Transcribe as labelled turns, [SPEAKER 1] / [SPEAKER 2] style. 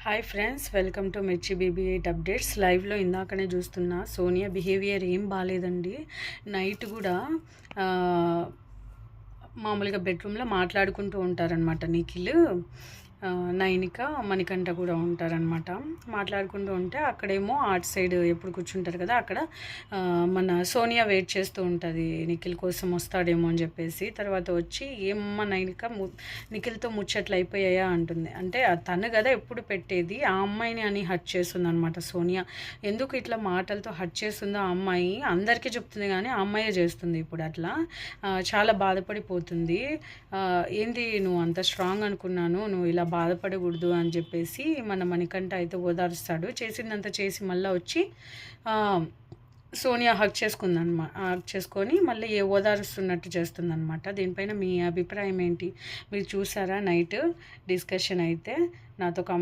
[SPEAKER 1] Hi friends, welcome to మిర్చి BB8 updates. లైవ్లో ఇందాకనే చూస్తున్నా. సోనియా బిహేవియర్ ఏం బాగాలేదండి. నైట్ కూడా మామూలుగా బెడ్రూమ్లో మాట్లాడుకుంటూ ఉంటారనమాట. నిఖిల్, నైనిక, మణికంఠ కూడా ఉంటారనమాట. మాట్లాడుకుంటూ ఉంటే అక్కడేమో అటు సైడ్ ఎప్పుడు కూర్చుంటారు కదా, అక్కడ మన సోనియా వెయిట్ చేస్తూ ఉంటుంది నిఖిల్ కోసం వస్తాడేమో అని చెప్పేసి. తర్వాత వచ్చి ఏమమ్మా నైనిక నిఖిల్తో ముచ్చట్లు అయిపోయాయా అంటుంది. అంటే తను కదా ఎప్పుడు పెట్టేది, ఆ అమ్మాయిని అని హర్ట్ చేస్తుంది అనమాట సోనియా. ఎందుకు ఇట్లా మాటలతో హర్ట్ చేస్తుందో ఆ అమ్మాయి అందరికీ చెప్తుంది, కానీ ఆ అమ్మాయే చేస్తుంది ఇప్పుడు అట్లా. చాలా బాధపడిపోతుంది. ఏంటి నువ్వు అంత స్ట్రాంగ్ అనుకున్నాను, నువ్వు ఇలా బాధపడకూడదు అని చెప్పేసి మన మణికంఠ అయితే ఓదారుస్తాడు. చేసిందంతా చేసి మళ్ళీ వచ్చి సోనియా హక్ చేసుకొని మళ్ళీ ఓదారుస్తున్నట్టు చేస్తుందన్నమాట. దీనిపైన మీ అభిప్రాయం ఏంటి? మీరు చూసారా నైట్ డిస్కషన్? అయితే నాతో కామెంట్